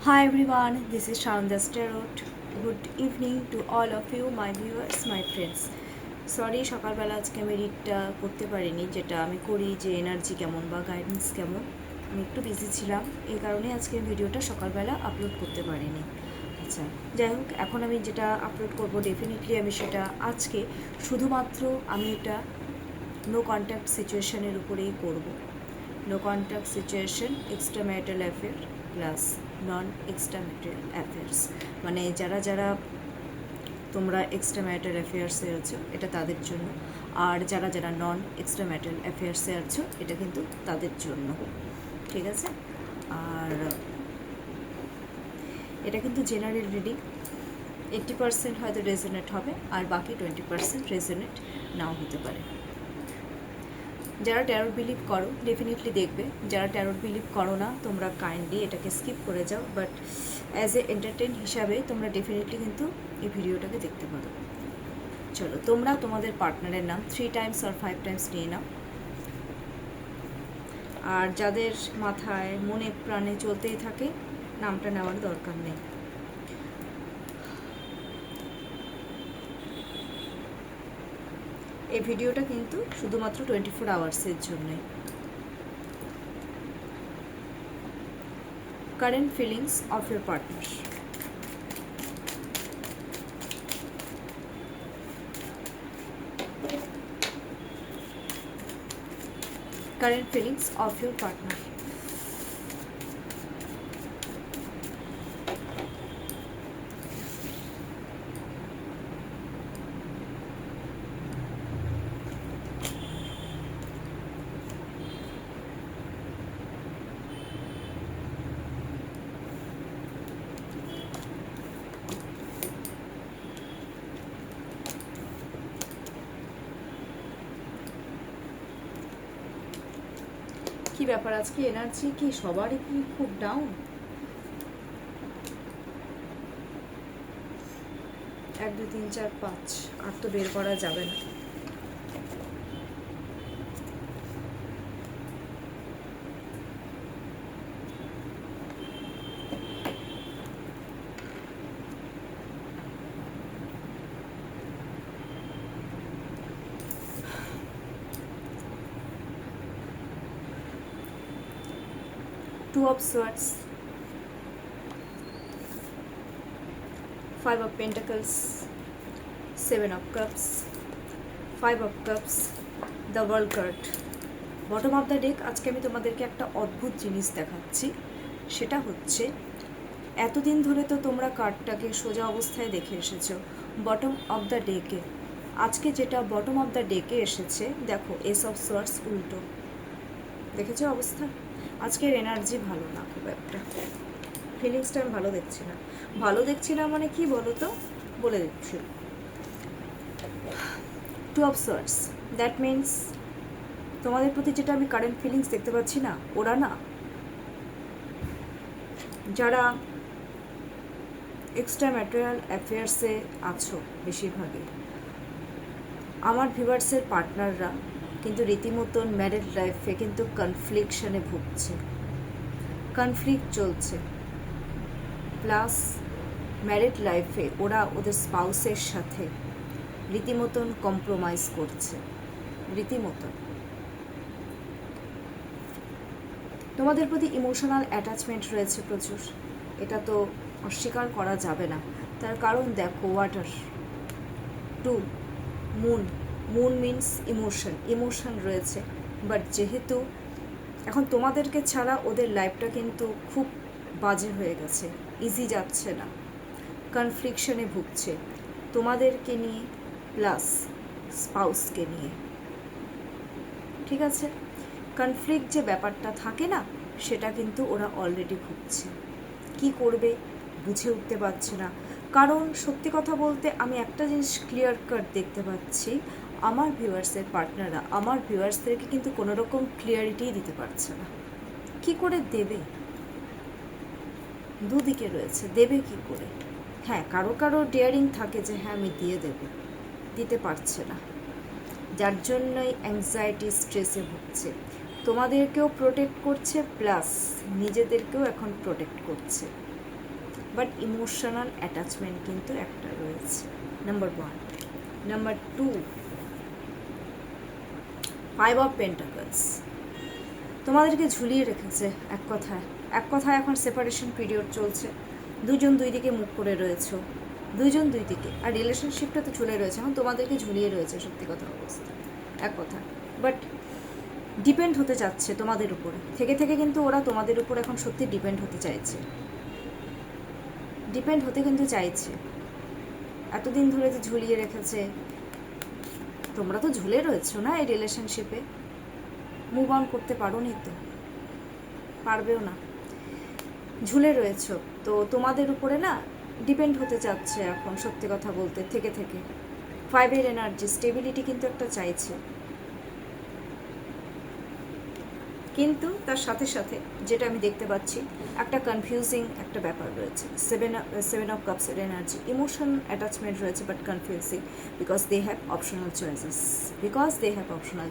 Hi everyone, this is Shandas Tarot. Good evening to all of you, my viewers, my friends. Sorry সকালবেলা আজকে আমি রিডটা করতে পারিনি, যেটা আমি করি যে এনার্জি কেমন বা গাইডেন্স কেমন। আমি একটু বিজি ছিলাম, এই কারণে আজকে ভিডিওটা সকালবেলা আপলোড করতে পারিনি। আচ্ছা, যাই হোক, এখন আমি যেটা আপলোড করব ডেফিনেটলি আমি সেটা আজকে শুধুমাত্র আমি এটা নো কন্ট্যাক্ট সিচুয়েশনের উপরেই করব। No contact situation, extra marital affair plus non extra marital affairs, মানে যারা যারা তোমরা এক্সট্রা ম্যারিটাল অ্যাফেয়ার্সে আছো এটা তাদের জন্য, আর যারা যারা নন এক্সট্রা ম্যারিটাল অ্যাফেয়ার্সে আছো এটা কিন্তু তাদের জন্য, ঠিক আছে? আর এটা কিন্তু জেনারেল রিডিং, 80% হয়তো রেজোনেট হবে আর বাকি 20% রেজোনেট নাও হতে পারে। যারা ট্যারট বিলিভ করো ডেফিনেটলি দেখবে, যারা ট্যারট বিলিভ করো না তোমরা কাইন্ডলি এটাকে স্কিপ করে যাও, বাট অ্যাজ এ এন্টারটেন হিসাবে তোমরা ডেফিনেটলি কিন্তু এই ভিডিওটাকে দেখতে পারো। চলো, তোমরা তোমাদের পার্টনারের নাম 3 টাইমস আর 5 টাইমস নিয়ে নাও। আর যাদের মাথায় মনে প্রাণে চলতেই থাকে নামটা নেওয়ার দরকার নেই। এই ভিডিওটা কিন্তু শুধুমাত্র 24 আওয়ার্সের জন্যই। Current feelings of your partner. Current feelings of your partner. কি ব্যাপার, আজকে এনার্জি কি সবারই কি খুব ডাউন? 1 2 3 4 5 আর তো বের করা যাবে না। Two of Swords, 5 of Pentacles, 7 of Cups, 5 of Cups, the World card. Bottom of the day. আজকে আমি তোমাদেরকে একটা অদ্ভুত জিনিস দেখাচ্ছি, সেটা হচ্ছে এতদিন ধরে তো তোমরা কার্ডটাকে সোজা অবস্থায় দেখে এসেছো বটম অফ দ্য ডেকে। আজকে যেটা বটম অফ দ্য ডেকে এসেছে, দেখো এস অফ সোয়ার্ডস উল্টো, দেখেছো অবস্থা? আজকের এনার্জি ভালো না খুব একটা, ফিলিংসটা আমি ভালো দেখছি না। ভালো দেখছি না মানে কি বলো তো, বলে দিচ্ছি। 2 of Swords, দ্যাট মিনস তোমাদের প্রতি যেটা আমি কারেন্ট ফিলিংস দেখতে পাচ্ছি না, ওরা না যারা এক্সট্রা ম্যাটেরিয়াল অ্যাফেয়ার্সে আছো বেশিরভাগই, আমার ভিউয়ার্সের পার্টনাররা কিন্তু রীতিমতন ম্যারিড লাইফে কিন্তু কনফ্লিকশনে ভুগছে, কনফ্লিক্ট চলছে, প্লাস ম্যারিড লাইফে ওরা ওদের স্পাউসের সাথে রীতিমতন কম্প্রোমাইজ করছে, রীতিমতন। তোমাদের প্রতি ইমোশনাল অ্যাটাচমেন্ট রয়েছে প্রচুর, এটা তো অস্বীকার করা যাবে না। তার কারণ দেখো, water, 2 moon, moon means emotion, emotion রয়েছে। বাট যেহেতু এখন তোমাদেরকে ছাড়া ওদের লাইফটা কিন্তু খুব বাজে হয়ে গেছে, ইজি যাচ্ছে না, কনফ্লিকশনে ভুগছে তোমাদেরকে নিয়ে প্লাস স্পাউসকে নিয়ে, ঠিক আছে? কনফ্লিক্ট যে ব্যাপারটা থাকে না, সেটা কিন্তু ওরা অলরেডি ভুগছে। কি করবে বুঝে উঠতে পারছে না, কারণ সত্যি কথা বলতে আমি একটা জিনিস ক্লিয়ার কাট দেখতে পাচ্ছি, আমার ভিউয়ার্সের পার্টনাররা আমার ভিউয়ার্সদেরকে কিন্তু কোনো রকম ক্লিয়ারিটিই দিতে পারছে না। কি করে দেবে? দুদিকে রয়েছে, দেবে কি করে? হ্যাঁ, কারো কারো ডেয়ারিং থাকে যে হ্যাঁ আমি দিয়ে দেব, দিতে পারছে না, যার জন্যই অ্যাংজাইটি স্ট্রেসে ভুগছে। তোমাদেরকেও প্রোটেক্ট করছে প্লাস নিজেদেরকেও এখন প্রোটেক্ট করছে। বাট ইমোশনাল অ্যাটাচমেন্ট কিন্তু একটা রয়েছে, নাম্বার 1। Number 2, 5 of pentacles. তোমাদেরকে ঝুলিয়ে রেখেছে এক কথায় এখন সেপারেশন পিরিয়ড চলছে, দুজন দুই দিকে মুখ করে রয়েছে, দুজন দুই দিকে, আর রিলেশনশিপটা তো ঝুলে রয়েছে, এখন তোমাদেরকে ঝুলিয়ে রয়েছে সত্যি কথা অবস্থা, এক কথা। বাট ডিপেন্ড হতে চাচ্ছে তোমাদের উপরে, থেকে কিন্তু ওরা তোমাদের উপর এখন সত্যি ডিপেন্ড হতে চাইছে, ডিপেন্ড হতে কিন্তু চাইছে। এতদিন ধরে যে ঝুলিয়ে রেখেছে, তোমরা তো ঝুলে রয়েছো না এই রিলেশনশিপে, মুভ অন করতে পারো নি তো, পারবেও না, ঝুলে রয়েছো। তো তোমাদের উপরে না ডিপেন্ড হতে চাচ্ছে এখন সত্যি কথা বলতে, থেকে 5-এর এনার্জি, স্টেবিলিটি কিন্তু একটা চাইছে, কিন্তু তার সাথে সাথে যেটা আমি দেখতে পাচ্ছি একটা কনফিউজিং একটা ব্যাপার রয়েছে। 7 অফ কাপসের এনার্জি, ইমোশন অ্যাটাচমেন্ট রয়েছে but confusing, because they have optional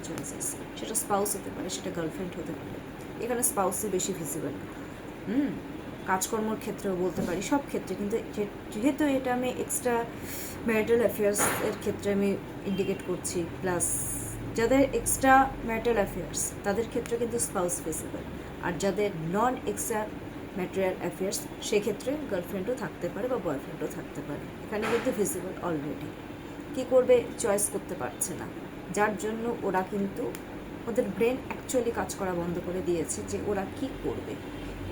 choices. সেটা স্পাউস হতে পারে, সেটা গার্লফ্রেন্ড হতে পারে, এখানে স্পাউসই বেশি ভিজিবল। কাজকর্মর ক্ষেত্রেও বলতে পারি, সব ক্ষেত্রে, কিন্তু যেহেতু এটা আমি এক্সট্রা ম্যারিটাল অ্যাফেয়ার্সের ক্ষেত্রে আমি ইন্ডিকেট করছি, প্লাস যাদের এক্সট্রা ম্যারিটাল অ্যাফেয়ার্স তাদের ক্ষেত্রে কিন্তু স্পাউস ভিজিবল, আর যাদের নন এক্সট্রা ম্যাটেরিয়াল অ্যাফেয়ার্স সেক্ষেত্রে গার্লফ্রেন্ডও থাকতে পারে বা বয়ফ্রেন্ডও থাকতে পারে, এখানে কিন্তু ভিজিবল অলরেডি। কী করবে চয়েস করতে পারছে না, যার জন্য ওরা কিন্তু ওদের ব্রেন অ্যাকচুয়ালি কাজ করা বন্ধ করে দিয়েছে যে ওরা কি করবে।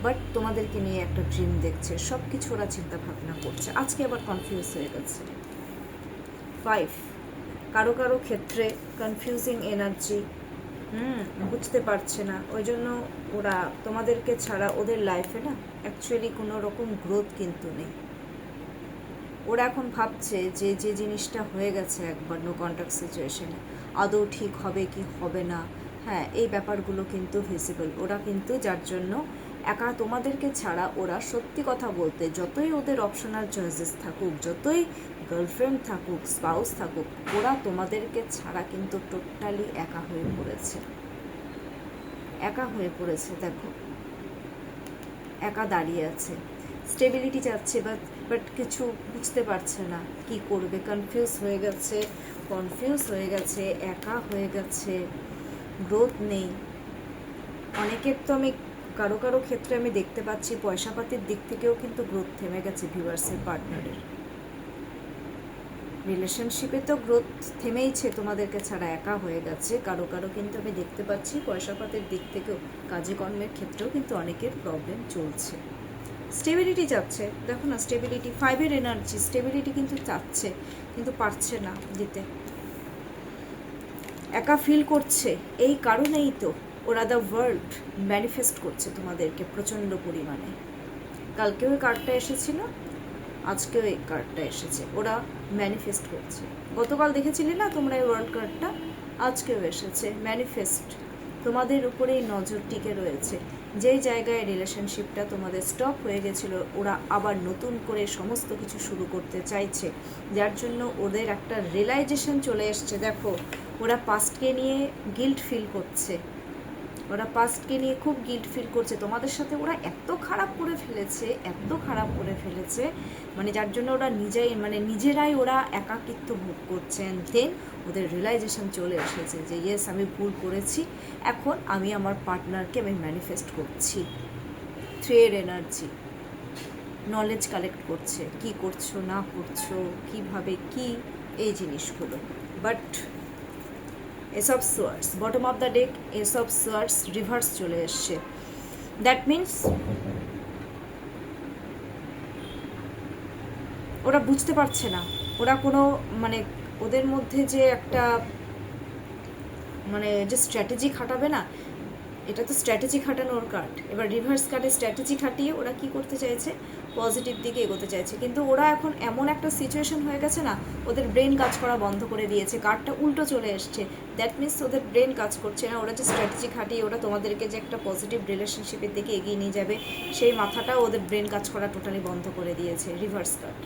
বাট তোমাদেরকে নিয়ে একটা ড্রিম দেখছে, সব কিছু ওরা চিন্তা ভাবনা করছে, আজকে আবার কনফিউজ হয়ে গেছে। 5, কারো ক্ষেত্রে কনফিউজিং এনার্জি, বুঝতে পারছে না, ওই জন্য ওরা তোমাদেরকে ছাড়া ওদের লাইফে না অ্যাকচুয়ালি কোনো রকম গ্রোথ কিন্তু নেই। ওরা এখন ভাবছে যে যে জিনিসটা হয়ে গেছে একবার নো কন্ট্যাক্ট সিচুয়েশনে, আদৌ ঠিক হবে কি হবে না, হ্যাঁ এই ব্যাপারগুলো কিন্তু ভিজিবল। ওরা কিন্তু যার জন্য একা তোমাদেরকে ছাড়া, ওরা সত্যি কথা বলতে যতই ওদের অপশনাল চয়েসেস থাকুক, যতই গার্লফ্রেন্ড থাকুক, স্পাউস থাকুক, ওরা তোমাদেরকে ছাড়া কিন্তু টোটালি একা হয়ে পড়েছে। দেখো একা দাঁড়িয়ে আছে, স্টেবিলিটি চাচ্ছে বাট কিছু বুঝতে পারছে না কি করবে, কনফিউজ হয়ে গেছে, একা হয়ে গেছে, গ্রোথ নেই। অনেকের তো আমি কারো ক্ষেত্রে আমি দেখতে পাচ্ছি পয়সাপাতির দিক থেকেও কিন্তু গ্রোথ থেমে গেছে ভিউয়ার্সের, পার্টনারের রিলেশনশিপে তো গ্রোথ থেমেইছে, তোমাদেরকে ছাড়া একা হয়ে গেছে। কারো কিন্তু আমি দেখতে পাচ্ছি পয়সাপাতির দিক থেকেও, কাজে কর্মের ক্ষেত্রেও কিন্তু অনেকের প্রবলেম চলছে। স্টেবিলিটি চাচ্ছে, দেখো না স্টেবিলিটি, 5-এর এনার্জি, স্টেবিলিটি কিন্তু চাচ্ছে কিন্তু পারছে না দিতে, একা ফিল করছে। এই কারণেই তো ওরা দ্য ওয়ার্ল্ড ম্যানিফেস্ট করছে তোমাদেরকে প্রচণ্ড পরিমাণে। কালকেও এই কার্ডটা এসেছিল, আজকেও এই কার্ডটা এসেছে, ওরা ম্যানিফেস্ট করছে। গতকাল দেখেছিলে না তোমরা এই ওয়ার্ল্ড কার্ডটা, আজকেও এসেছে ম্যানিফেস্ট। তোমাদের উপরেই নজর টিকে রয়েছে, যেই জায়গায় রিলেশনশিপটা তোমাদের স্টপ হয়ে গেছিলো, ওরা আবার নতুন করে সমস্ত কিছু শুরু করতে চাইছে, যার জন্য ওদের একটা রিয়েলাইজেশন চলে এসছে। দেখো ওরা পাস্টকে নিয়ে গিল্ট ফিল করছে, খুব গিল্ট ফিল করছে তোমাদের সাথে। ওরা এত খারাপ করে ফেলেছে, মানে যার জন্য ওরা নিজেরাই ওরা একাকিত্ব ভোগ করছেন। দেন ওদের রিয়েলাইজেশন চলে এসেছে যে ইয়েস আমি ভুল করেছি, এখন আমি আমার পার্টনারকে আমি ম্যানিফেস্ট করছি। 3-এর এনার্জি, নলেজ কালেক্ট করছে, কি করছো না করছো, কিভাবে কি এই জিনিসগুলো। But ace of swords, bottom of the deck ace of swords reverse চলে এসছে। দ্যাট মিনস ওরা বুঝতে পারছে না, ওরা কোনো ওদের মধ্যে যে একটা যে স্ট্র্যাটেজি খাটাবে না, এটা তো স্ট্র্যাটেজি খাটানোর কার্ড। এবার রিভার্স কার্ডে স্ট্র্যাটেজি খাটিয়ে ওরা কি করতে চাইছে, পজিটিভ দিকে এগোতে চাইছে, কিন্তু ওরা এখন এমন একটা সিচুয়েশন হয়ে গেছে না, ওদের ব্রেন কাজ করা বন্ধ করে দিয়েছে, কার্ডটা উল্টো চলে এসছে। দ্যাট মিনস ওদের ব্রেন কাজ করছে না, ওরা যে স্ট্র্যাটেজি খাটিয়ে ওরা তোমাদেরকে যে একটা পজিটিভ রিলেশনশিপের দিকে এগিয়ে নিয়ে যাবে, সেই মাথাটাও ওদের ব্রেন কাজ করা টোটালি বন্ধ করে দিয়েছে। রিভার্স কার্ড,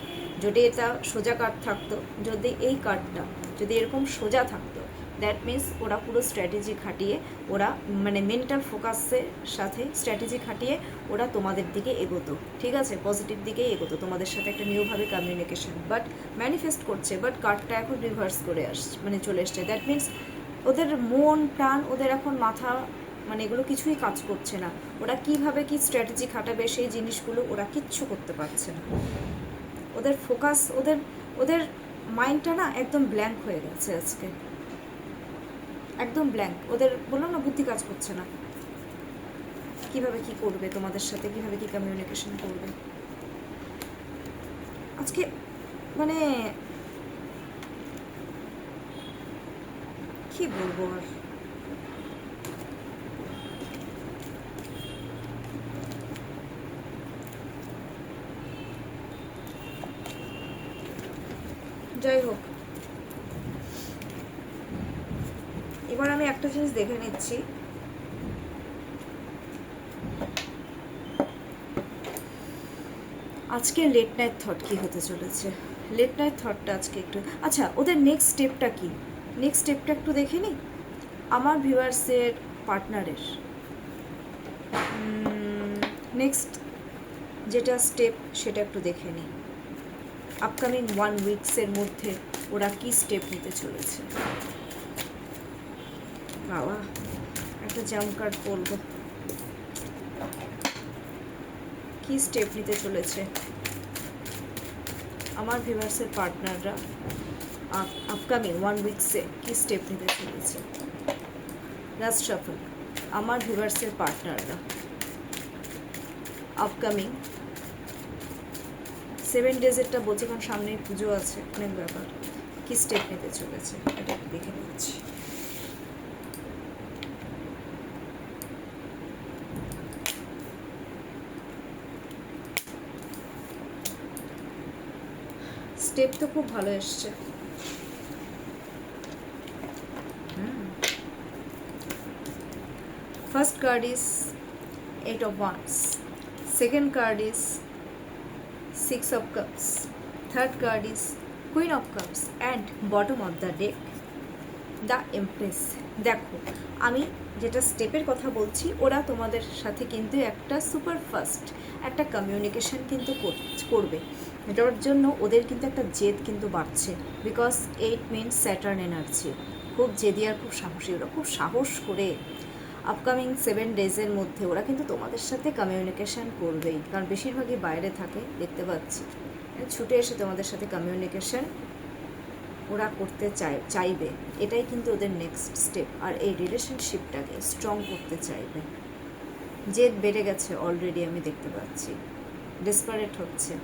যদি এটা সোজা কার্ড থাকতো, যদি এই কার্ডটা যদি এরকম সোজা থাকতো, দ্যাট মিনস ওরা পুরো স্ট্র্যাটেজি খাটিয়ে ওরা মানে মেন্টাল ফোকাসের সাথে স্ট্র্যাটেজি খাটিয়ে ওরা তোমাদের দিকে এগোতো, ঠিক আছে, পজিটিভ দিকেই এগোতো, তোমাদের সাথে একটা নিউভাবে কমিউনিকেশন বাট ম্যানিফেস্ট করছে, বাট কার্ডটা এখন রিভার্স করে মানে চলে এসছে। দ্যাট মিনস ওদের মন প্রাণ, ওদের এখন মাথা মানে এগুলো কিছুই কাজ করছে না। ওরা কিভাবে কি স্ট্র্যাটেজি খাটাবে সেই জিনিসগুলো ওরা কিচ্ছু করতে পারছে না। ওদের ফোকাস, ওদের মাইন্ডটা না একদম ব্ল্যাঙ্ক হয়ে গেছে আজকে, একদম ব্ল্যাঙ্ক। ওদের বললাম না, বুদ্ধি কাজ করছে না কিভাবে কি করবে তোমাদের সাথে, কিভাবে কি কমিউনিকেশন করবে আজকে। মানে কি বলবো আর, যাই হোক। এবার আমি একটা জিনিস দেখে নিচ্ছি, আজকে লেট নাইট থট কি হতে চলেছে। লেট নাইট থটটা আজকে একটু, আচ্ছা ওদের নেক্সট স্টেপটা কি, নেক্সট স্টেপটা একটু দেখে নিই আমার ভিউয়ার্সের পার্টনারের। নেক্সট যেটা স্টেপ সেটা একটু দেখে নিই, আপকামিং 1 উইকসের মধ্যে ওরা কি স্টেপ নিতে চলেছে। বাবা একটা জাম্প কার্ড বলবো, কি স্টেপ নিতে চলেছে আমার ভিউয়ার্সের পার্টনাররা আপকামিং 1 উইকসে কি স্টেপ নিতে চলেছে। লাস্ট শাফল, আমার ভিউয়ার্সের পার্টনাররা আপকামিং 7 ডেজেরটা বলছি, কারণ সামনেই পুজো আছে, অনেক ব্যাপার, কি স্টেপ নিতে চলেছে এটা দেখে নিচ্ছি। স্টেপ তো খুব ভালো এসছে। First card is 8 of Wands, second card is 6 of Cups, third card is Queen of Cups and bottom of the day the empress. দেখো আমি যেটা স্টেপের কথা বলছি, ওরা তোমাদের সাথে কিন্তু একটা সুপার ফাস্ট একটা কমিউনিকেশন কিন্তু করবে। এটার জন্য ওদের কিন্তু একটা জেদ কিন্তু বাড়ছে, বিকজ 8 মিনস স্যাটার্ন এনার্জি, খুব জেদি আর খুব সাহসী। ওরা খুব সাহস করে আপকামিং 7 ডেজের মধ্যে ওরা কিন্তু তোমাদের সাথে কমিউনিকেশন করবেই, কারণ বেশিরভাগই বাইরে থাকে দেখতে পাচ্ছি। ছুটে এসে তোমাদের সাথে কমিউনিকেশন ওরা করতে চাইবে, এটাই কিন্তু ওদের নেক্সট স্টেপ। আর এই রিলেশনশিপটাকে স্ট্রং করতে চাইবে। জেদ বেড়ে গেছে অলরেডি, আমি দেখতে পাচ্ছি, ডেসপারেট হচ্ছে।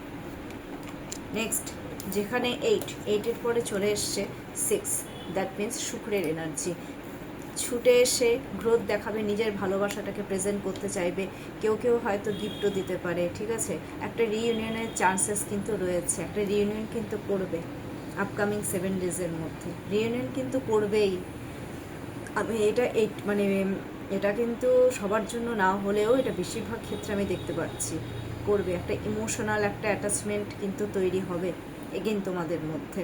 নেক্সট যেখানে 8-এর পরে চলে এসছে 6, দ্যাট মিনস শুক্রের এনার্জি। ছুটে এসে গ্রোথ দেখাবে, নিজের ভালোবাসাটাকে প্রেজেন্ট করতে চাইবে। কেউ কেউ হয়তো গিফটও দিতে পারে, ঠিক আছে। একটা রিইউনিয়নের চান্সেস কিন্তু রয়েছে, একটা রিইউনিয়ন কিন্তু করবে আপকামিং 7 ডেজের মধ্যে, রিইউনিয়ন কিন্তু করবেই। আমি মানে এটা কিন্তু সবার জন্য না হলেও এটা বেশিরভাগ ক্ষেত্রে আমি দেখতে পাচ্ছি করবে। একটা ইমোশনাল একটা অ্যাটাচমেন্ট কিন্তু তৈরি হবে এগেন তোমাদের মধ্যে।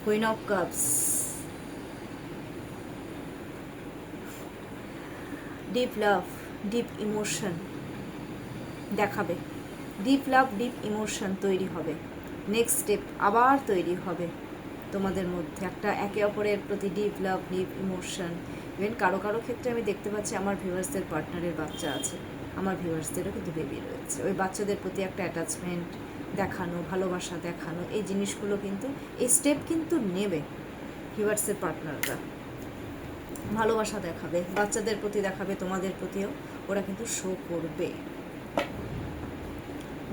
Queen of cups, deep love, deep emotion দেখাবে, ডিপ লাভ, ডিপ ইমোশন তৈরি হবে। নেক্সট স্টেপ আবার তৈরি হবে তোমাদের মধ্যে একটা একে অপরের প্রতি ডিপ লাভ, ডিপ ইমোশন। ইভেন কারো কারো ক্ষেত্রে আমি দেখতে পাচ্ছি আমার ভিউয়ার্সদের পার্টনারের বাচ্চা আছে, আমার ভিউয়ার্সদেরও কিন্তু বেবি রয়েছে। ওই বাচ্চাদের প্রতি একটা অ্যাটাচমেন্ট দেখানো, ভালোবাসা দেখানো, এই জিনিসগুলো কিন্তু এই স্টেপ কিন্তু নেবে ভিউয়ার্সের পার্টনাররা। ভালোবাসা দেখাবে, বাচ্চাদের প্রতি দেখাবে, তোমাদের প্রতিও ওরা কিন্তু শো করবে।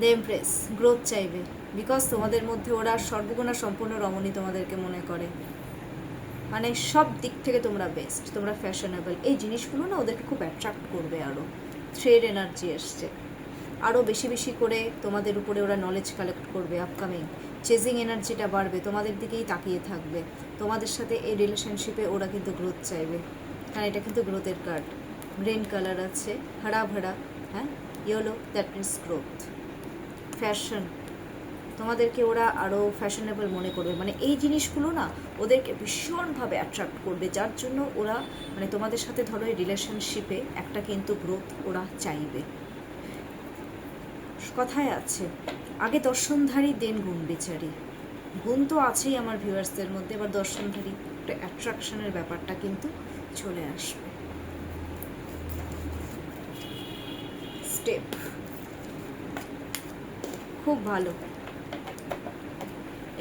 দ্য এমপ্রেস, গ্রোথ চাইবে, বিকজ তোমাদের মধ্যে ওরা সর্বগুণা সম্পূর্ণ রমণী তোমাদেরকে মনে করে, মানে সব দিক থেকে তোমরা বেস্ট, তোমরা ফ্যাশনেবল। এই জিনিসগুলো না ওদেরকে খুব অ্যাট্রাক্ট করবে। আরও থ্রেড এনার্জি এসছে, আরও বেশি বেশি করে তোমাদের উপরে ওরা নলেজ কালেক্ট করবে। আপকামিং চেজিং এনার্জিটা বাড়বে, তোমাদের দিকেই তাকিয়ে থাকবে। তোমাদের সাথে এই রিলেশনশিপে ওরা কিন্তু গ্রোথ চাইবে, কারণ এটা কিন্তু গ্রোথের কার্ড। গ্রিন কালার আছে, হারা ভাড়া, হ্যাঁ, yellow, that means growth. Fashion, তোমাদেরকে ওরা আরও ফ্যাশনেবল মনে করবে, মানে এই জিনিসগুলো না ওদেরকে ভীষণভাবে অ্যাট্রাক্ট করবে, যার জন্য ওরা মানে তোমাদের সাথে ধরো এই রিলেশনশিপে একটা কিন্তু গ্রোথ ওরা চাইবে। কথায় আছে আগে দর্শনধারী দেন গুণ বিচারী, গুণ তো আছেই আমার ভিউয়ার্সদের মধ্যে, এবার দর্শনধারী একটা অ্যাট্রাকশনের ব্যাপারটা কিন্তু চলে আসবে। স্টেপ খুব ভালো।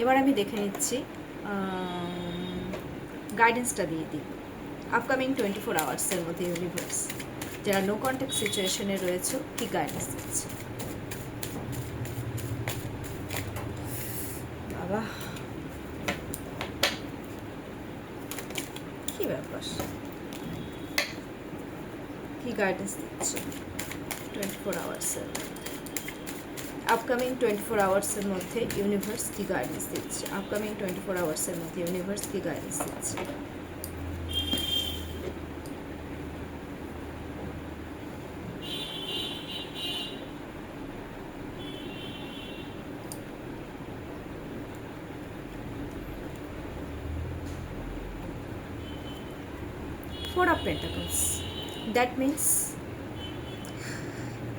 এবার আমি দেখে নিচ্ছি, গাইডেন্সটা দিয়ে দিই আপকামিং 24 আওয়ার্সের মধ্যে ইউনিভার্স যারা নো কন্ট্যাক্ট সিচুয়েশনে রয়েছে কি গাইডেন্স দিচ্ছে। বাবা কি ব্যাপার, কি গাইডেন্স দিচ্ছে 24 আওয়ার্সের, আপকামিং 24 আওয়ার্সের মধ্যে ইউনিভার্স কি গাইডেন্স দিচ্ছে, আপকামিং 24 আওয়ার্সের মধ্যে ইউনিভার্স কি গাইডেন্স দিচ্ছে। Four of Pentacles, that means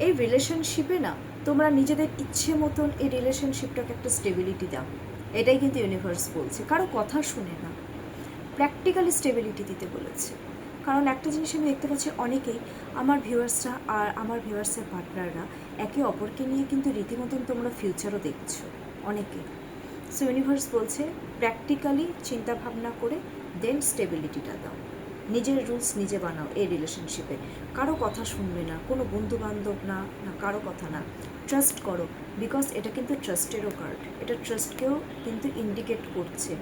এই রিলেশনশিপে না তোমরা নিজেদের ইচ্ছে মতন এই রিলেশনশিপটাকে একটা স্টেবিলিটি দাও, এটাই কিন্তু ইউনিভার্স বলছে। কারো কথা শুনে না, প্র্যাকটিক্যালি স্টেবিলিটি দিতে বলেছে। কারণ একটা জিনিস আমি দেখতে পাচ্ছি অনেকেই আমার ভিউয়ার্সরা আর আমার ভিউয়ার্সের পার্টনাররা একে অপরকে নিয়ে কিন্তু রীতিমতন তোমরা ফিউচারও দেখছো অনেকে। সো ইউনিভার্স বলছে প্র্যাকটিক্যালি চিন্তাভাবনা করে দেন স্টেবিলিটিটা দাও, নিজের রুলস নিজে বানাও এই রিলেশনশিপে। কারো কথা শুনবে না, কোনো বন্ধু বান্ধব না, না কারো কথা না, ট্রাস্ট করো, বিকজ এটা কিন্তু ট্রাস্টেরও কার্ড, এটা ট্রাস্টকেও কিন্তু ইন্ডিকেট করছে।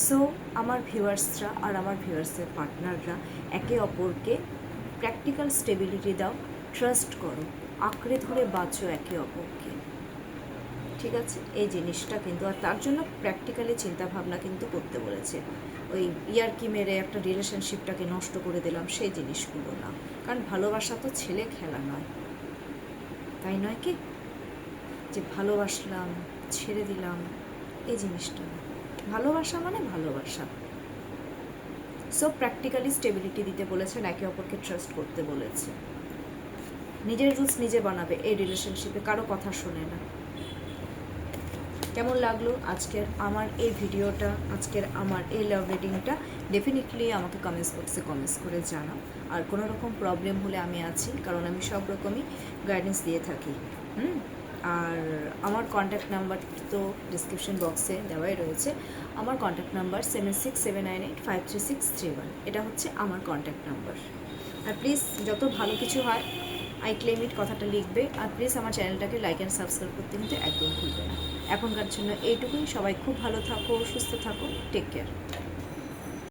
সো আমার ভিউয়ার্সরা আর আমার ভিউয়ার্সের পার্টনাররা একে অপরকে প্র্যাকটিক্যাল স্টেবিলিটি দাও, ট্রাস্ট করো, আঁকড়ে ধরে বাঁচো একে অপরকে, ঠিক আছে? এই জিনিসটা কিন্তু, আর তার জন্য প্র্যাকটিক্যালি চিন্তাভাবনা কিন্তু করতে বলেছে। ওই ইয়ারকি মেরে একটা রিলেশনশিপটাকে নষ্ট করে দিলাম সেই জিনিসগুলো না, কারণ ভালোবাসা তো ছেলে খেলা নয়, তাই নয় কি? যে ভালোবাসলাম ছেড়ে দিলাম এই জিনিসটা না, ভালোবাসা মানে ভালোবাসা। সো প্র্যাকটিক্যালি স্টেবিলিটি দিতে বলেছেন, একে অপরকে ট্রাস্ট করতে বলেছে, নিজের রুলস নিজে বানাবে এই রিলেশনশিপে, কারো কথা শোনে না। কেমন লাগলো আজকের আমার এই ভিডিওটা, আজকের আমার এই লাভ রিডিংটা? ডেফিনেটলি আমাকে কমেন্টস বক্সে কমেন্টস করে জানাও। আর কোনো রকম প্রবলেম হলে আমি আছি, কারণ আমি সব রকমই গাইডেন্স দিয়ে থাকি। আর আমার কন্ট্যাক্ট নাম্বার তো ডিসক্রিপশন বক্সে দেওয়াই রয়েছে। আমার কন্ট্যাক্ট নাম্বার 7679853631, এটা হচ্ছে আমার কন্ট্যাক্ট নাম্বার। আর প্লিজ যত ভালো কিছু হয় আই ক্লেম ইট কথাটা লিখবে, আর প্লিজ আমার চ্যানেলটাকে লাইক অ্যান্ড সাবস্ক্রাইব করতে কিন্তু একদম ভুলবে না। এখনকার জন্য এইটুকুই, সবাই খুব ভালো থাকো, সুস্থ থাকো, টেক কেয়ার।